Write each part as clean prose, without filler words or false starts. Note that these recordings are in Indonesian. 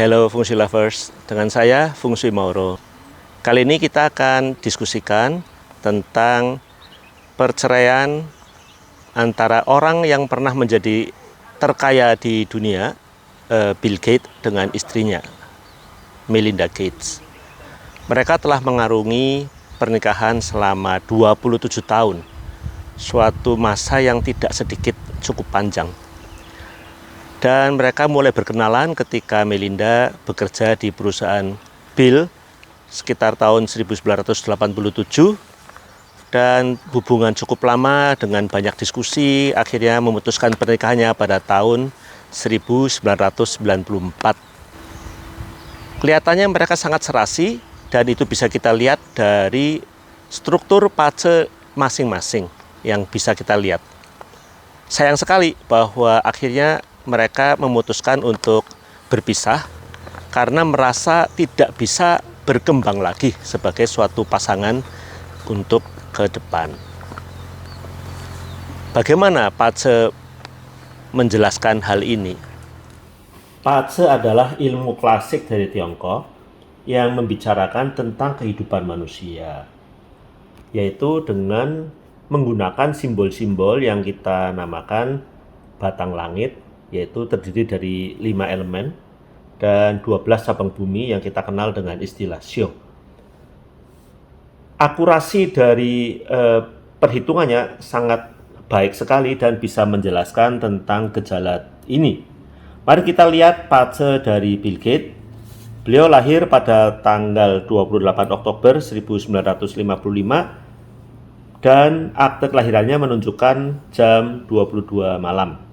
Hello Fungsi Lovers, dengan saya Fungsi Mauro. Kali ini kita akan diskusikan tentang perceraian antara orang yang pernah menjadi terkaya di dunia, Bill Gates dengan istrinya, Melinda Gates. Mereka telah mengarungi pernikahan selama 27 tahun, suatu masa yang tidak sedikit cukup panjang. Dan mereka mulai berkenalan ketika Melinda bekerja di perusahaan Bill sekitar tahun 1987, dan hubungan cukup lama dengan banyak diskusi akhirnya memutuskan pernikahannya pada tahun 1994. Kelihatannya mereka sangat serasi, dan itu bisa kita lihat dari struktur pace masing-masing yang bisa kita lihat. Sayang sekali bahwa akhirnya mereka memutuskan untuk berpisah karena merasa tidak bisa berkembang lagi sebagai suatu pasangan untuk ke depan. Bagaimana Pace menjelaskan hal ini? Pace adalah ilmu klasik dari Tiongkok yang membicarakan tentang kehidupan manusia, yaitu dengan menggunakan simbol-simbol yang kita namakan batang langit, yaitu terdiri dari 5 elemen dan 12 cabang bumi yang kita kenal dengan istilah Xiong. Akurasi dari perhitungannya sangat baik sekali dan bisa menjelaskan tentang gejala ini. Mari kita lihat pace dari Bill Gates. Beliau lahir pada tanggal 28 Oktober 1955 dan akte kelahirannya menunjukkan jam 22 malam.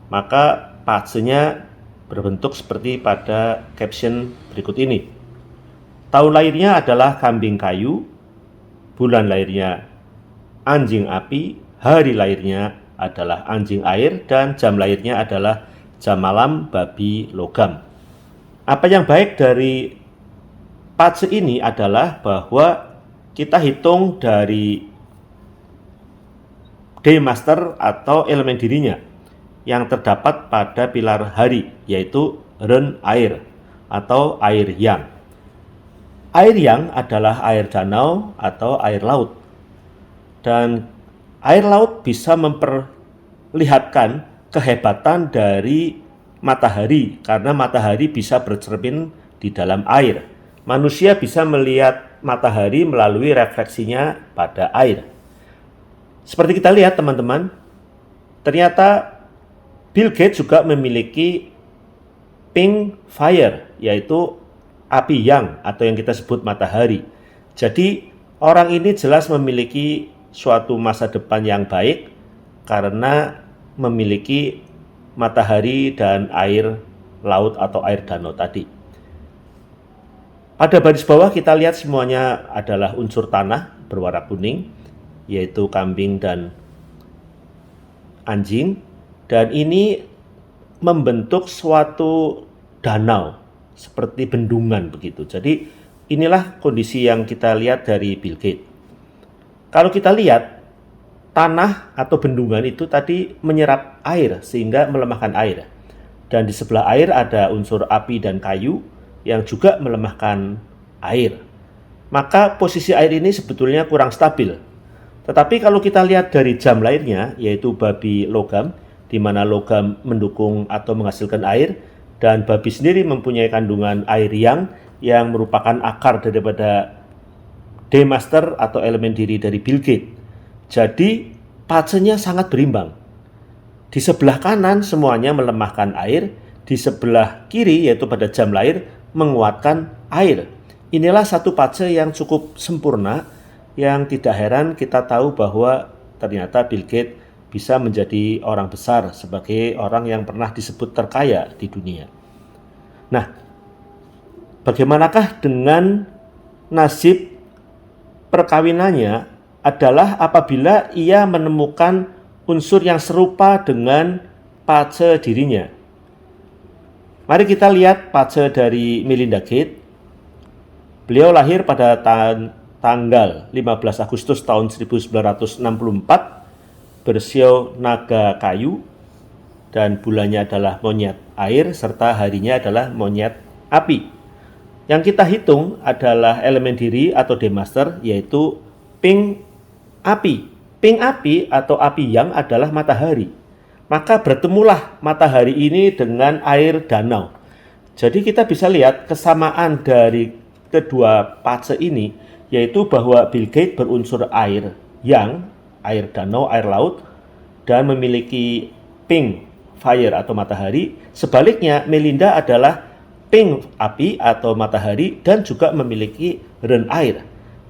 Maka pacenya berbentuk seperti pada caption berikut ini. Tahun lahirnya adalah kambing kayu, bulan lahirnya anjing api, hari lahirnya adalah anjing air, dan jam lahirnya adalah jam malam babi logam. Apa yang baik dari pace ini adalah bahwa kita hitung dari day master atau elemen dirinya yang terdapat pada pilar hari, yaitu Ren air atau air yang. Air yang adalah air danau atau air laut. Dan air laut bisa memperlihatkan kehebatan dari matahari karena matahari bisa bercermin di dalam air. Manusia bisa melihat matahari melalui refleksinya pada air. Seperti kita lihat teman-teman, ternyata Bill Gates juga memiliki pink fire, yaitu api yang atau yang kita sebut matahari. Jadi orang ini jelas memiliki suatu masa depan yang baik karena memiliki matahari dan air laut atau air danau tadi. Pada baris bawah kita lihat semuanya adalah unsur tanah berwarna kuning, yaitu kambing dan anjing. Dan ini membentuk suatu danau seperti bendungan begitu. Jadi inilah kondisi yang kita lihat dari Bill Gates. Kalau kita lihat tanah atau bendungan itu tadi menyerap air sehingga melemahkan air. Dan di sebelah air ada unsur api dan kayu yang juga melemahkan air. Maka posisi air ini sebetulnya kurang stabil. Tetapi kalau kita lihat dari jam lahirnya, yaitu babi logam, di mana logam mendukung atau menghasilkan air, dan babi sendiri mempunyai kandungan air yang merupakan akar daripada day master atau elemen diri dari Bill Gates. Jadi pacenya sangat berimbang. Di sebelah kanan semuanya melemahkan air, di sebelah kiri yaitu pada jam lahir menguatkan air. Inilah satu pace yang cukup sempurna, yang tidak heran kita tahu bahwa ternyata Bill Gates bisa menjadi orang besar sebagai orang yang pernah disebut terkaya di dunia. Nah, bagaimanakah dengan nasib perkawinannya adalah apabila ia menemukan unsur yang serupa dengan pace dirinya. Mari kita lihat pace dari Melinda Gates. Beliau lahir pada tanggal 15 Agustus tahun 1964, bersio naga kayu, dan bulannya adalah monyet air serta harinya adalah monyet api. Yang kita hitung adalah elemen diri atau D-master, yaitu ping api. Ping api atau api yang adalah matahari. Maka bertemulah matahari ini dengan air danau. Jadi kita bisa lihat kesamaan dari kedua fase ini, yaitu bahwa Bill Gates berunsur air yang, air danau, air laut, dan memiliki ping fire atau matahari. Sebaliknya Melinda adalah ping api atau matahari dan juga memiliki ren air.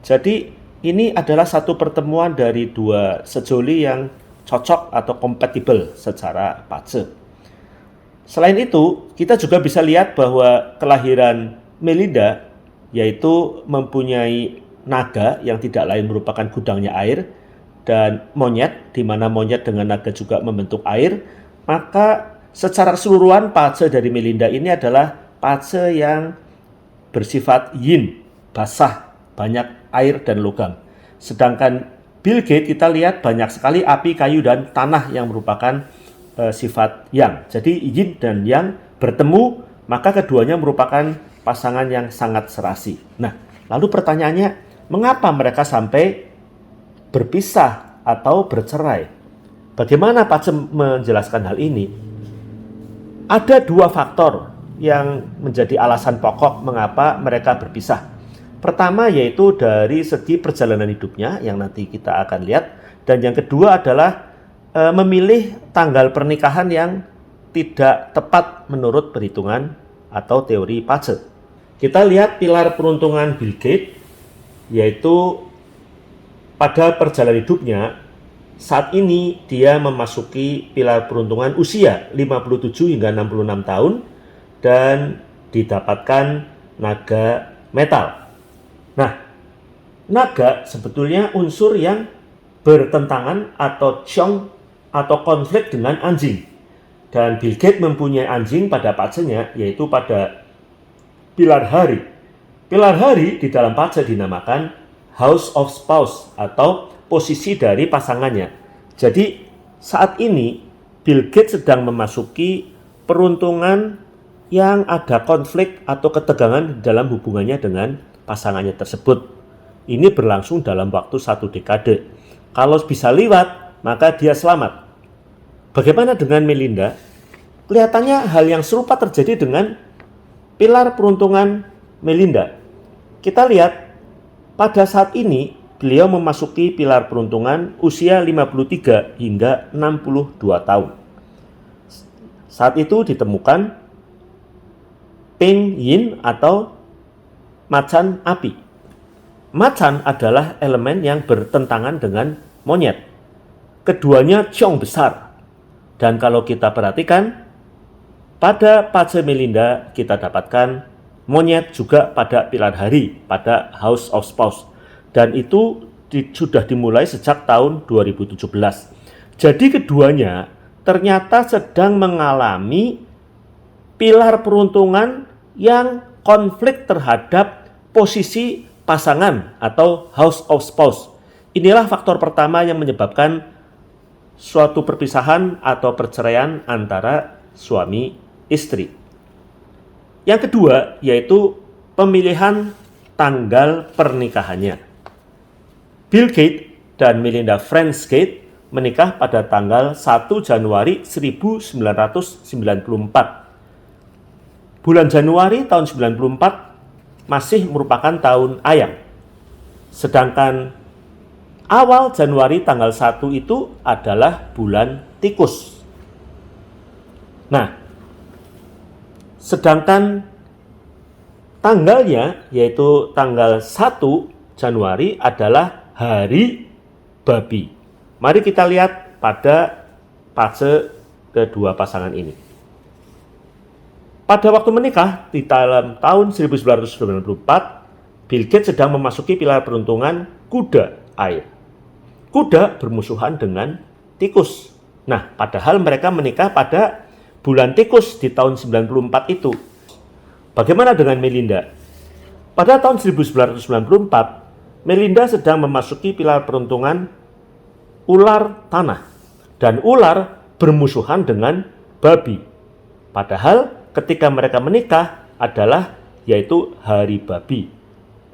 Jadi ini adalah satu pertemuan dari dua sejoli yang cocok atau kompatibel secara fase. Selain itu, kita juga bisa lihat bahwa kelahiran Melinda yaitu mempunyai naga yang tidak lain merupakan gudangnya air, dan monyet, di mana monyet dengan naga juga membentuk air. Maka secara keseluruhan fase dari Melinda ini adalah fase yang bersifat yin, basah, banyak air dan logam. Sedangkan Bill Gates kita lihat banyak sekali api, kayu, dan tanah yang merupakan sifat yang. Jadi yin dan yang bertemu, maka keduanya merupakan pasangan yang sangat serasi. Nah, lalu pertanyaannya, mengapa mereka sampai berpisah atau bercerai? Bagaimana Pak Cem menjelaskan hal ini? Ada dua faktor yang menjadi alasan pokok mengapa mereka berpisah. Pertama yaitu dari segi perjalanan hidupnya yang nanti kita akan lihat, dan yang kedua adalah memilih tanggal pernikahan yang tidak tepat menurut perhitungan atau teori fase. Kita lihat pilar peruntungan Bill Gates, yaitu pada perjalanan hidupnya saat ini dia memasuki pilar peruntungan usia 57 hingga 66 tahun dan didapatkan naga metal. Nah, naga sebetulnya unsur yang bertentangan atau chong atau konflik dengan anjing. Dan Bill Gates mempunyai anjing pada fasenya, yaitu pada pilar hari. Pilar hari di dalam fase dinamakan House of Spouse atau posisi dari pasangannya. Jadi saat ini Bill Gates sedang memasuki peruntungan yang ada konflik atau ketegangan dalam hubungannya dengan pasangannya tersebut. Ini berlangsung dalam waktu 1 dekade. Kalau bisa liwat, maka dia selamat. Bagaimana dengan Melinda? Kelihatannya hal yang serupa terjadi dengan pilar peruntungan Melinda. Kita lihat, pada saat ini beliau memasuki pilar peruntungan usia 53 hingga 62 tahun. Saat itu ditemukan Ping Yin atau macan api. Macan adalah elemen yang bertentangan dengan monyet. Keduanya Chong besar. Dan kalau kita perhatikan, pada fase Melinda kita dapatkan monyet juga pada pilar hari, pada House of Spouse. Dan itu sudah dimulai sejak tahun 2017. Jadi keduanya ternyata sedang mengalami pilar peruntungan yang konflik terhadap posisi pasangan atau House of Spouse. Inilah faktor pertama yang menyebabkan suatu perpisahan atau perceraian antara suami istri. Yang kedua yaitu pemilihan tanggal pernikahannya. Bill Gates dan Melinda Frances Gates menikah pada tanggal 1 Januari 1994. Bulan Januari tahun 94 masih merupakan tahun ayam. Sedangkan awal Januari tanggal 1 itu adalah bulan tikus. Nah, sedangkan tanggalnya yaitu tanggal 1 Januari adalah hari babi. Mari kita lihat pada fase kedua pasangan ini. Pada waktu menikah di dalam tahun 1994, Bill Gates sedang memasuki pilar peruntungan kuda air. Kuda bermusuhan dengan tikus. Nah, padahal mereka menikah pada bulan tikus di tahun 94 itu. Bagaimana dengan Melinda? Pada tahun 1994, Melinda sedang memasuki pilar peruntungan ular tanah. Dan ular bermusuhan dengan babi. Padahal ketika mereka menikah, adalah yaitu hari babi.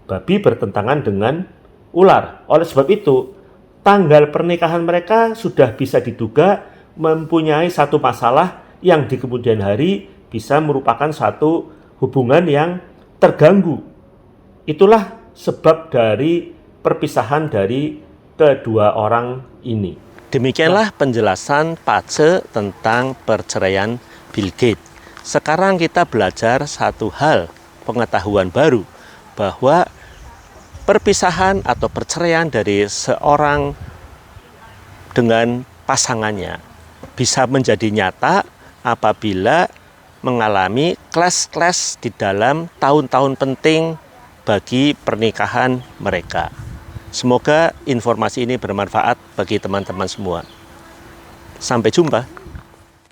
Babi bertentangan dengan ular. Oleh sebab itu, tanggal pernikahan mereka sudah bisa diduga mempunyai satu masalah yang di kemudian hari bisa merupakan satu hubungan yang terganggu. Itulah sebab dari perpisahan dari kedua orang ini. Demikianlah penjelasan Pace tentang perceraian Bill Gates. Sekarang kita belajar satu hal, pengetahuan baru, bahwa perpisahan atau perceraian dari seorang dengan pasangannya bisa menjadi nyata apabila mengalami clash-clash di dalam tahun-tahun penting bagi pernikahan mereka. Semoga informasi ini bermanfaat bagi teman-teman semua. Sampai jumpa.